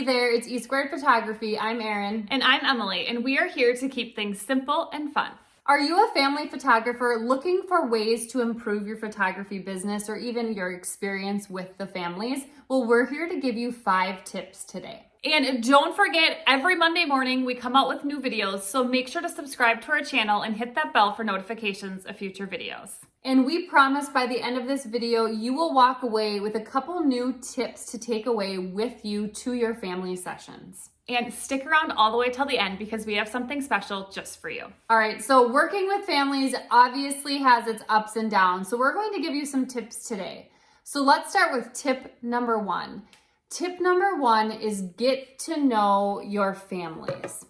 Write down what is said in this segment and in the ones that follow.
Hey there, it's E Squared Photography. I'm Erin. And I'm Emily, and we are here to keep things simple and fun. Are you a family photographer looking for ways to improve your photography business or even your experience with the families? Well, we're here to give you 5 tips today. And don't forget, every Monday morning we come out with new videos, so make sure to subscribe to our channel and hit that bell for notifications of future videos. And we promise by the end of this video, you will walk away with a couple new tips to take away with you to your family sessions. And stick around all the way till the end because we have something special just for you. All right, so working with families obviously has its ups and downs. So we're going to give you some tips today. So let's start with tip number 1. Tip number 1 is get to know your families.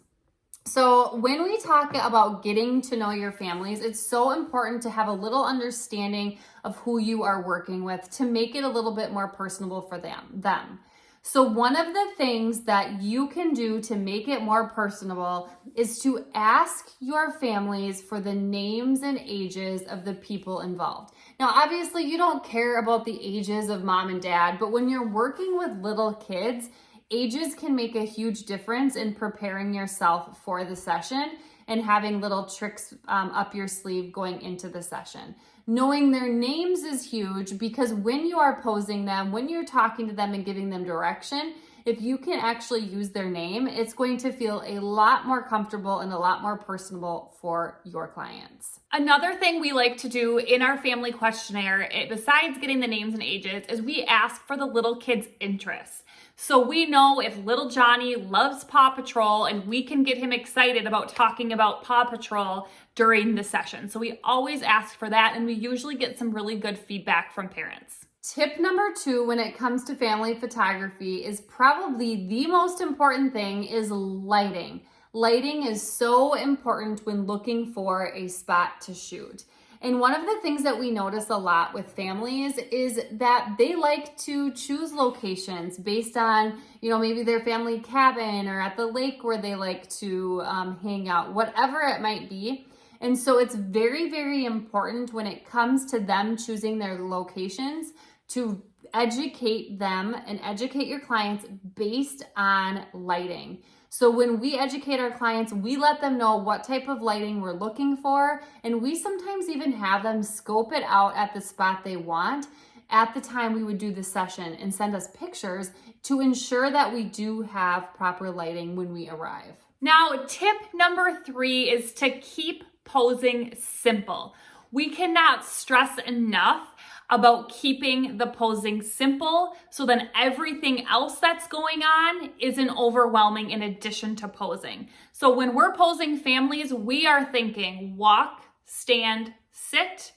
So when we talk about getting to know your families, it's so important to have a little understanding of who you are working with to make it a little bit more personable for them. So one of the things that you can do to make it more personable is to ask your families for the names and ages of the people involved. Now, obviously, you don't care about the ages of mom and dad, but when you're working with little kids, ages can make a huge difference in preparing yourself for the session and having little tricks up your sleeve going into the session. Knowing their names is huge because when you are posing them, when you're talking to them and giving them direction, if you can actually use their name, it's going to feel a lot more comfortable and a lot more personable for your clients. Another thing we like to do in our family questionnaire, besides getting the names and ages, is we ask for the little kids' interests. So we know if little Johnny loves Paw Patrol and we can get him excited about talking about Paw Patrol during the session. So we always ask for that, and we usually get some really good feedback from parents. Tip number 2 when it comes to family photography is probably the most important thing is lighting. Lighting is so important when looking for a spot to shoot. And one of the things that we notice a lot with families is that they like to choose locations based on, maybe their family cabin or at the lake where they like to hang out, whatever it might be. And so it's very, very important when it comes to them choosing their locations to educate them and educate your clients based on lighting. So when we educate our clients, we let them know what type of lighting we're looking for, and we sometimes even have them scope it out at the spot they want at the time we would do the session and send us pictures to ensure that we do have proper lighting when we arrive. Now, tip number 3 is to keep posing simple. We cannot stress enough about keeping the posing simple so then everything else that's going on isn't overwhelming in addition to posing. So when we're posing families, we are thinking walk, stand, sit,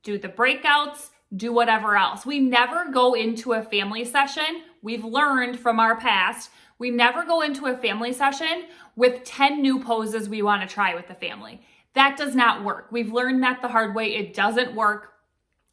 do the breakouts, do whatever else. We never go into a family session. We've learned from our past, we never go into a family session with 10 new poses we want to try with the family. That does not work. We've learned that the hard way. It doesn't work.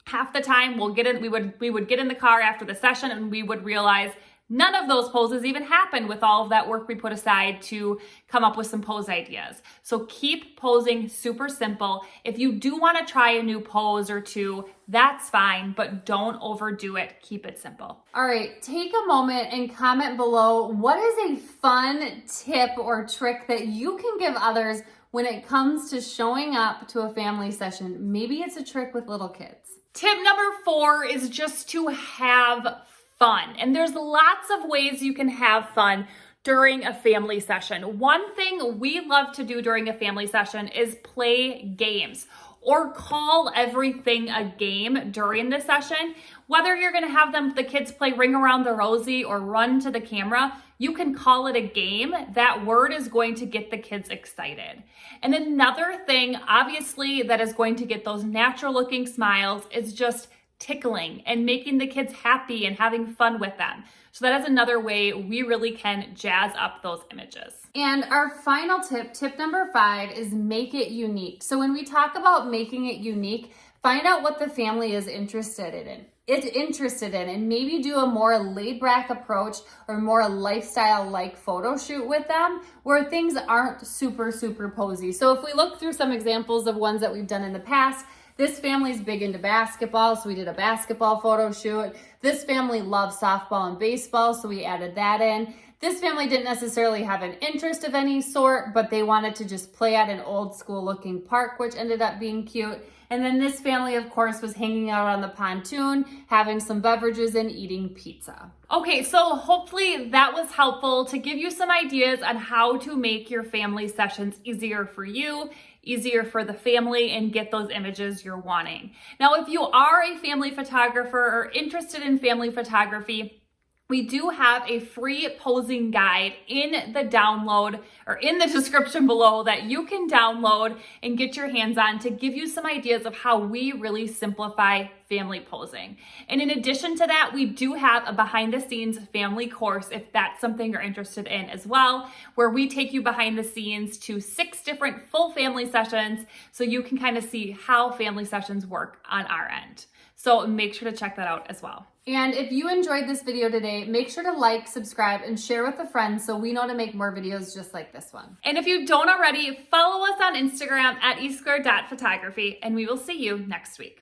Half the time we would get in the car after the session and we would realize none of those poses even happened with all of that work we put aside to come up with some pose ideas. So keep posing super simple. If you do want to try a new pose or two, that's fine, but don't overdo it. Keep it simple. All right, take a moment and comment below what is a fun tip or trick that you can give others when it comes to showing up to a family session. Maybe it's a trick with little kids. Tip number 4 is just to have fun. And there's lots of ways you can have fun during a family session. One thing we love to do during a family session is play games or call everything a game during the session. Whether you're gonna have the kids play Ring Around the Rosie or run to the camera, you can call it a game. That word is going to get the kids excited. And another thing, obviously, that is going to get those natural looking smiles is just tickling and making the kids happy and having fun with them. So that is another way we really can jazz up those images. And our final tip number 5, is make it unique. So when we talk about making it unique, find out what the family is interested in. And maybe do a more laid back approach or more lifestyle like photo shoot with them where things aren't super posy. So if we look through some examples of ones that we've done in the past, this family's big into basketball, so we did a basketball photo shoot. This family loves softball and baseball, so we added that in. This family didn't necessarily have an interest of any sort, but they wanted to just play at an old school looking park, which ended up being cute. And then this family, of course, was hanging out on the pontoon, having some beverages and eating pizza. Okay, so hopefully that was helpful to give you some ideas on how to make your family sessions easier for you, easier for the family, and get those images you're wanting. Now, if you are a family photographer or interested in family photography, we do have a free posing guide in the download or in the description below that you can download and get your hands on to give you some ideas of how we really simplify family posing. And in addition to that, we do have a behind the scenes family course if that's something you're interested in as well, where we take you behind the scenes to 6 different full family sessions so you can kind of see how family sessions work on our end. So make sure to check that out as well. And if you enjoyed this video today, make sure to like, subscribe, and share with a friend so we know to make more videos just like this one. And if you don't already, follow us on Instagram at e2photography, and we will see you next week.